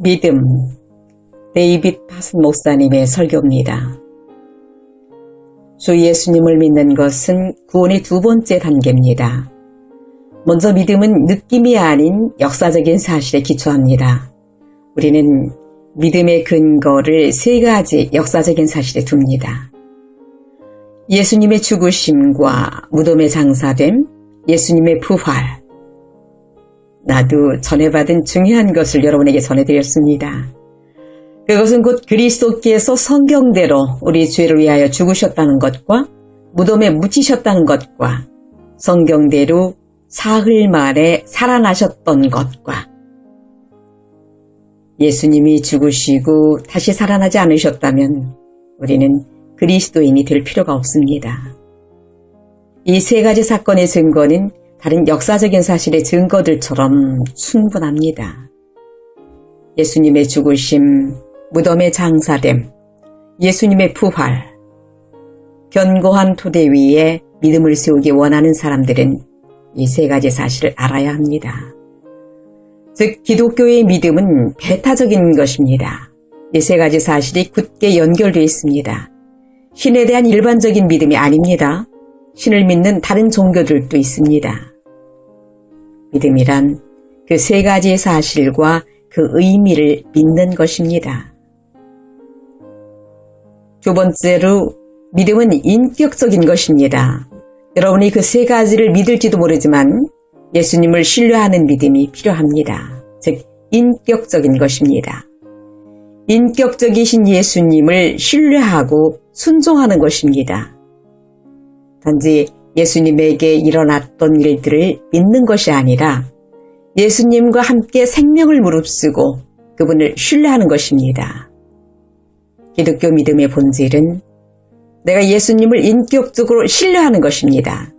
믿음, 데이빗 파슨 목사님의 설교입니다. 주 예수님을 믿는 것은 구원의 두 번째 단계입니다. 먼저 믿음은 느낌이 아닌 역사적인 사실에 기초합니다. 우리는 믿음의 근거를 세 가지 역사적인 사실에 둡니다. 예수님의 죽으심과 무덤에 장사됨, 예수님의 부활. 나도 전해받은 중요한 것을 여러분에게 전해드렸습니다. 그것은 곧 그리스도께서 성경대로 우리 죄를 위하여 죽으셨다는 것과 무덤에 묻히셨다는 것과 성경대로 사흘 만에 살아나셨던 것과 예수님이 죽으시고 다시 살아나지 않으셨다면 우리는 그리스도인이 될 필요가 없습니다. 이 세 가지 사건의 증거는 다른 역사적인 사실의 증거들처럼 충분합니다. 예수님의 죽으심, 무덤의 장사됨, 예수님의 부활. 견고한 토대 위에 믿음을 세우기 원하는 사람들은 이 세 가지 사실을 알아야 합니다. 즉 기독교의 믿음은 배타적인 것입니다. 이 세 가지 사실이 굳게 연결되어 있습니다. 신에 대한 일반적인 믿음이 아닙니다. 신을 믿는 다른 종교들도 있습니다. 믿음이란 그 세 가지의 사실과 그 의미를 믿는 것입니다. 두 번째로 믿음은 인격적인 것입니다. 여러분이 그 세 가지를 믿을지도 모르지만 예수님을 신뢰하는 믿음이 필요합니다. 즉 인격적인 것입니다. 인격적이신 예수님을 신뢰하고 순종하는 것입니다. 단지 예수님에게 일어났던 일들을 믿는 것이 아니라 예수님과 함께 생명을 무릅쓰고 그분을 신뢰하는 것입니다. 기독교 믿음의 본질은 내가 예수님을 인격적으로 신뢰하는 것입니다.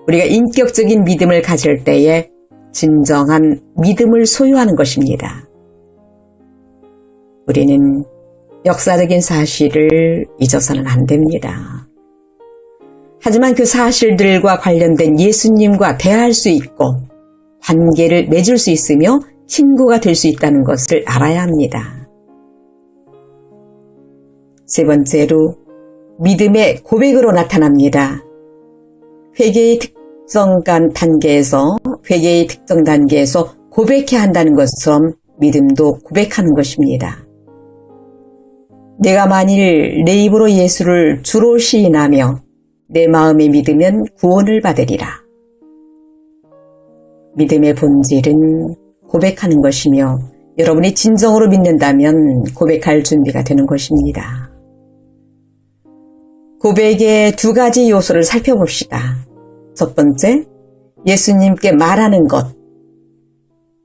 우리가 인격적인 믿음을 가질 때에 진정한 믿음을 소유하는 것입니다. 우리는 역사적인 사실을 잊어서는 안 됩니다. 하지만 그 사실들과 관련된 예수님과 대화할 수 있고 관계를 맺을 수 있으며 친구가 될 수 있다는 것을 알아야 합니다. 세 번째로 믿음의 고백으로 나타납니다. 회개의 특정 단계에서 고백해야 한다는 것처럼 믿음도 고백하는 것입니다. 내가 만일 내 입으로 예수를 주로 시인하며 내 마음에 믿으면 구원을 받으리라. 믿음의 본질은 고백하는 것이며 여러분이 진정으로 믿는다면 고백할 준비가 되는 것입니다. 고백의 두 가지 요소를 살펴봅시다. 첫 번째, 예수님께 말하는 것.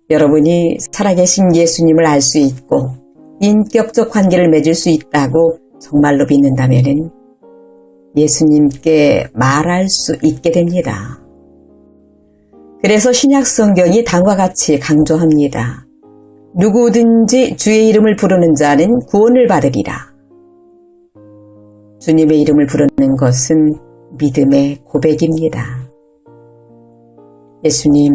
여러분이 살아계신 예수님을 알 수 있고 인격적 관계를 맺을 수 있다고 정말로 믿는다면 예수님께 말할 수 있게 됩니다. 그래서 신약 성경이 다음과 같이 강조합니다. 누구든지 주의 이름을 부르는 자는 구원을 받으리라. 주님의 이름을 부르는 것은 믿음의 고백입니다. 예수님,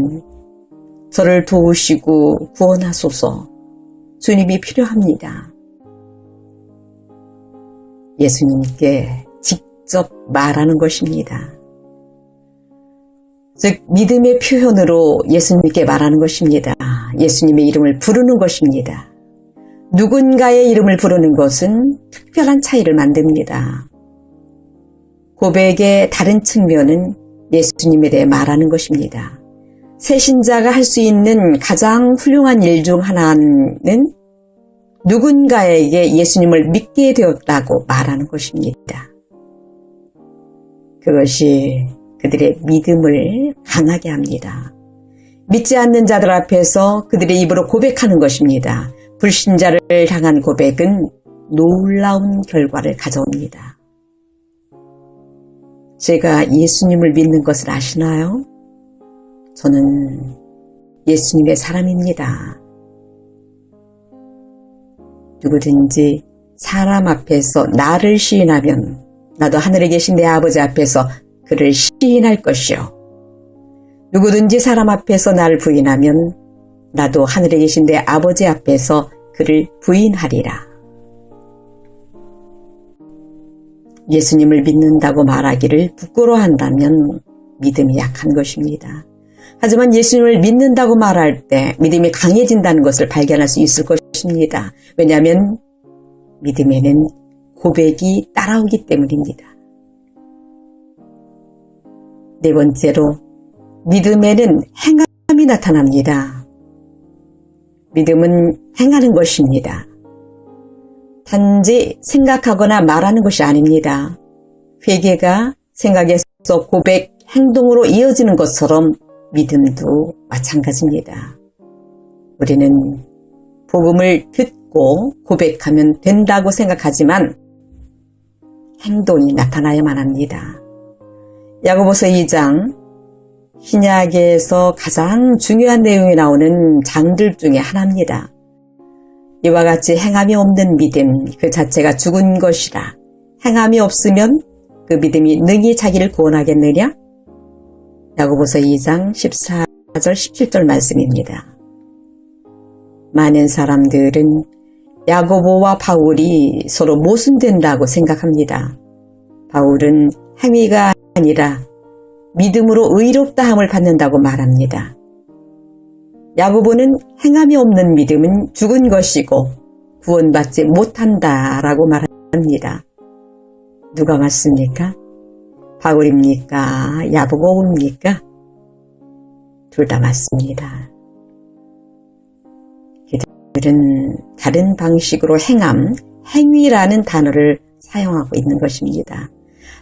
저를 도우시고 구원하소서. 주님이 필요합니다. 예수님께 직접 말하는 것입니다. 즉 믿음의 표현으로 예수님께 말하는 것입니다. 예수님의 이름을 부르는 것입니다. 누군가의 이름을 부르는 것은 특별한 차이를 만듭니다. 고백의 다른 측면은 예수님에 대해 말하는 것입니다. 새 신자가 할 수 있는 가장 훌륭한 일 중 하나는 누군가에게 예수님을 믿게 되었다고 말하는 것입니다. 그것이 그들의 믿음을 강하게 합니다. 믿지 않는 자들 앞에서 그들의 입으로 고백하는 것입니다. 불신자를 향한 고백은 놀라운 결과를 가져옵니다. 제가 예수님을 믿는 것을 아시나요? 저는 예수님의 사람입니다. 누구든지 사람 앞에서 나를 시인하면 나도 하늘에 계신 내 아버지 앞에서 그를 시인할 것이요. 누구든지 사람 앞에서 나를 부인하면 나도 하늘에 계신 내 아버지 앞에서 그를 부인하리라. 예수님을 믿는다고 말하기를 부끄러워한다면 믿음이 약한 것입니다. 하지만 예수님을 믿는다고 말할 때 믿음이 강해진다는 것을 발견할 수 있을 것입니다. 왜냐하면 믿음에는 고백이 따라오기 때문입니다. 네 번째로, 믿음에는 행함이 나타납니다. 믿음은 행하는 것입니다. 단지 생각하거나 말하는 것이 아닙니다. 회개가 생각에서 고백, 행동으로 이어지는 것처럼 믿음도 마찬가지입니다. 우리는 복음을 듣고 고백하면 된다고 생각하지만 행동이 나타나야만 합니다. 야고보서 2장, 신약에서 가장 중요한 내용이 나오는 장들 중에 하나입니다. 이와 같이 행함이 없는 믿음 그 자체가 죽은 것이라. 행함이 없으면 그 믿음이 능히 자기를 구원하겠느냐? 야고보서 2장 14절 17절 말씀입니다. 많은 사람들은 야고보와 바울이 서로 모순된다고 생각합니다. 바울은 행위가 아니라 믿음으로 의롭다함을 받는다고 말합니다. 야고보는 행함이 없는 믿음은 죽은 것이고 구원받지 못한다라고 말합니다. 누가 맞습니까? 바울입니까? 야고보입니까? 둘 다 맞습니다. 그들은 다른 방식으로 행함, 행위라는 단어를 사용하고 있는 것입니다.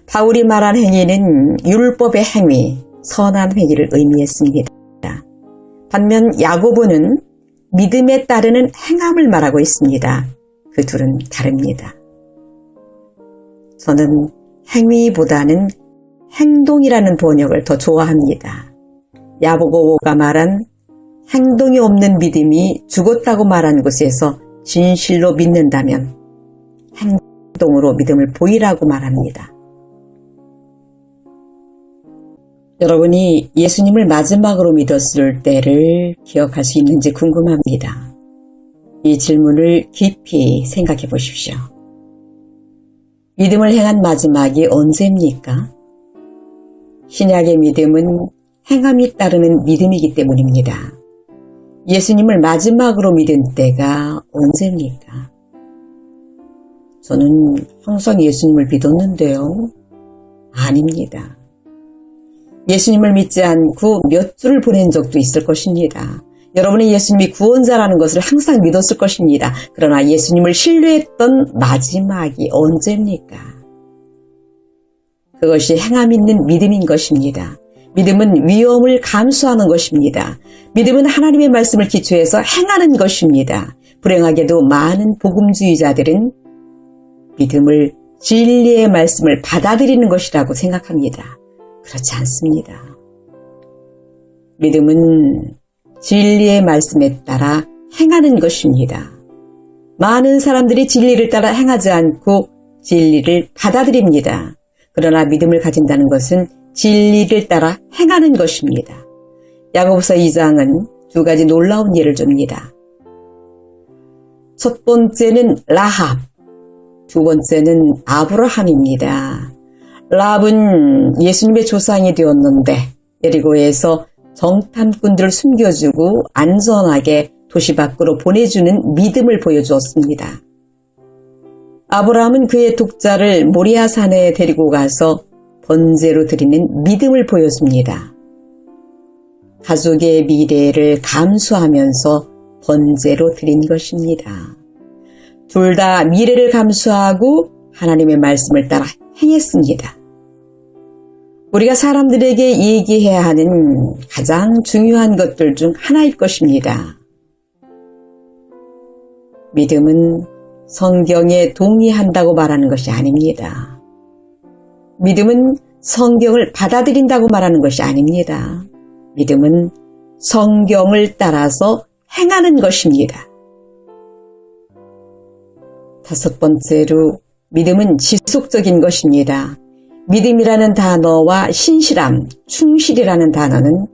바울이 말한 행위는 율법의 행위, 선한 행위를 의미했습니다. 반면 야고보는 믿음에 따르는 행함을 말하고 있습니다. 그 둘은 다릅니다. 저는 행위보다는 행동이라는 번역을 더 좋아합니다. 야고보가 말한 행동이 없는 믿음이 죽었다고 말한 곳에서 진실로 믿는다면 행동으로 믿음을 보이라고 말합니다. 여러분이 예수님을 마지막으로 믿었을 때를 기억할 수 있는지 궁금합니다. 이 질문을 깊이 생각해 보십시오. 믿음을 행한 마지막이 언제입니까? 신약의 믿음은 행함이 따르는 믿음이기 때문입니다. 예수님을 마지막으로 믿은 때가 언제입니까? 저는 항상 예수님을 믿었는데요. 아닙니다. 예수님을 믿지 않고 몇 주를 보낸 적도 있을 것입니다. 여러분이 예수님이 구원자라는 것을 항상 믿었을 것입니다. 그러나 예수님을 신뢰했던 마지막이 언제입니까? 그것이 행함 있는 믿음인 것입니다. 믿음은 위험을 감수하는 것입니다. 믿음은 하나님의 말씀을 기초해서 행하는 것입니다. 불행하게도 많은 복음주의자들은 믿음을 진리의 말씀을 받아들이는 것이라고 생각합니다. 그렇지 않습니다. 믿음은 진리의 말씀에 따라 행하는 것입니다. 많은 사람들이 진리를 따라 행하지 않고 진리를 받아들입니다. 그러나 믿음을 가진다는 것은 진리를 따라 행하는 것입니다. 야고보서 2장은 두 가지 놀라운 예를 줍니다. 첫 번째는 라합, 두 번째는 아브라함입니다. 라합은 예수님의 조상이 되었는데 여리고에서 정탐꾼들을 숨겨주고 안전하게 도시 밖으로 보내주는 믿음을 보여주었습니다. 아브라함은 그의 독자를 모리아산에 데리고 가서 번제로 드리는 믿음을 보여줍니다. 가족의 미래를 감수하면서 번제로 드린 것입니다. 둘 다 미래를 감수하고 하나님의 말씀을 따라 행했습니다. 우리가 사람들에게 얘기해야 하는 가장 중요한 것들 중 하나일 것입니다. 믿음은 성경에 동의한다고 말하는 것이 아닙니다. 믿음은 성경을 받아들인다고 말하는 것이 아닙니다. 믿음은 성경을 따라서 행하는 것입니다. 다섯 번째로 믿음은 지속적인 것입니다. 믿음이라는 단어와 신실함, 충실이라는 단어는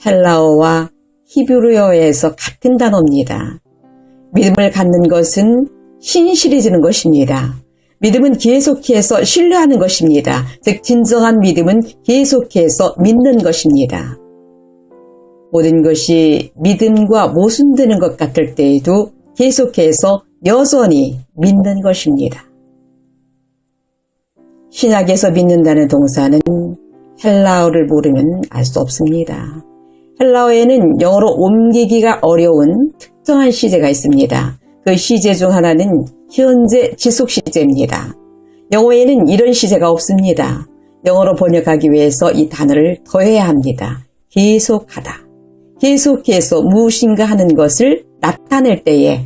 헬라어와 히브리어에서 같은 단어입니다. 믿음을 갖는 것은 신실해지는 것입니다. 믿음은 계속해서 신뢰하는 것입니다. 즉 진정한 믿음은 계속해서 믿는 것입니다. 모든 것이 믿음과 모순되는 것 같을 때에도 계속해서 여전히 믿는 것입니다. 신약에서 믿는다는 동사는 헬라어를 모르면 알 수 없습니다. 헬라어에는 영어로 옮기기가 어려운 특정한 시제가 있습니다. 그 시제 중 하나는 현재 지속 시제입니다. 영어에는 이런 시제가 없습니다. 영어로 번역하기 위해서 이 단어를 더해야 합니다. 계속하다. 계속해서 무엇인가 하는 것을 나타낼 때에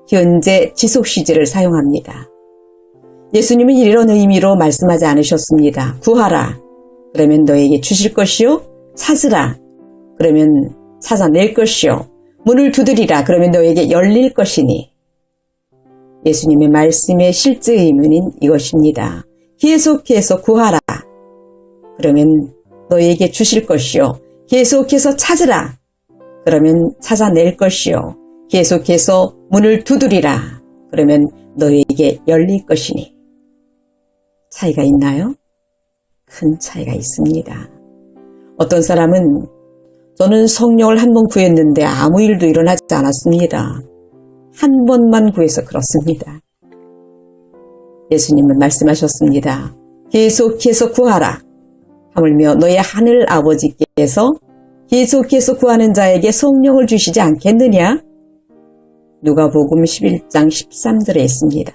현재 지속 시제를 사용합니다. 예수님은 이런 의미로 말씀하지 않으셨습니다. 구하라. 그러면 너에게 주실 것이요. 찾으라. 그러면 찾아낼 것이요. 문을 두드리라. 그러면 너에게 열릴 것이니. 예수님의 말씀의 실제 의미는 이것입니다. 계속해서 구하라. 그러면 너에게 주실 것이요. 계속해서 찾으라. 그러면 찾아낼 것이요. 계속해서 문을 두드리라. 그러면 너에게 열릴 것이니. 차이가 있나요? 큰 차이가 있습니다. 어떤 사람은 저는 성령을 한 번 구했는데 아무 일도 일어나지 않았습니다. 한 번만 구해서 그렇습니다. 예수님은 말씀하셨습니다. 계속해서 구하라. 하물며 너의 하늘 아버지께서 계속해서 구하는 자에게 성령을 주시지 않겠느냐? 누가복음 11장 13절에 있습니다.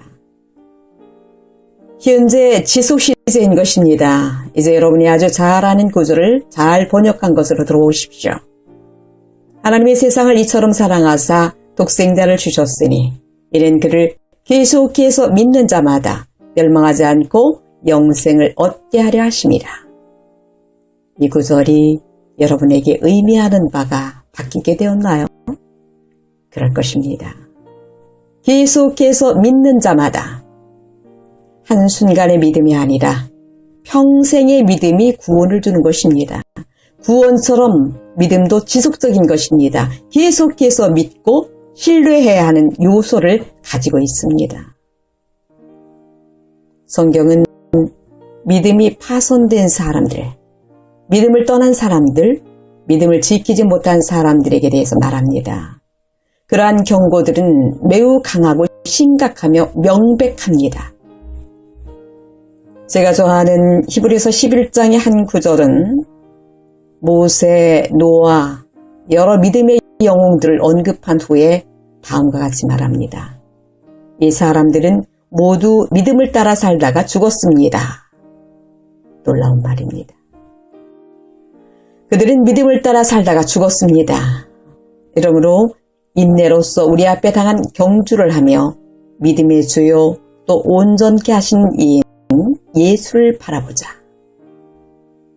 현재 지속 시제인 것입니다. 이제 여러분이 아주 잘 아는 구절을 잘 번역한 것으로 들어오십시오. 하나님의 세상을 이처럼 사랑하사 독생자를 주셨으니 이는 그를 계속해서 믿는 자마다 멸망하지 않고 영생을 얻게 하려 하심이라. 이 구절이 여러분에게 의미하는 바가 바뀌게 되었나요? 그럴 것입니다. 계속해서 믿는 자마다 한순간의 믿음이 아니라 평생의 믿음이 구원을 주는 것입니다. 구원처럼 믿음도 지속적인 것입니다. 계속해서 믿고 신뢰해야 하는 요소를 가지고 있습니다. 성경은 믿음이 파손된 사람들, 믿음을 떠난 사람들, 믿음을 지키지 못한 사람들에게 대해서 말합니다. 그러한 경고들은 매우 강하고 심각하며 명백합니다. 제가 좋아하는 히브리서 11장의 한 구절은 모세, 노아, 여러 믿음의 영웅들을 언급한 후에 다음과 같이 말합니다. 이 사람들은 모두 믿음을 따라 살다가 죽었습니다. 놀라운 말입니다. 그들은 믿음을 따라 살다가 죽었습니다. 이러므로 인내로서 우리 앞에 당한 경주를 하며 믿음의 주요 또 온전케 하신 이인 예수를 바라보자.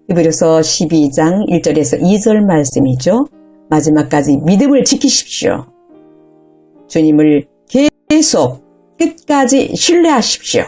히브리서 12장 1절에서 2절 말씀이죠. 마지막까지 믿음을 지키십시오. 주님을 계속 끝까지 신뢰하십시오.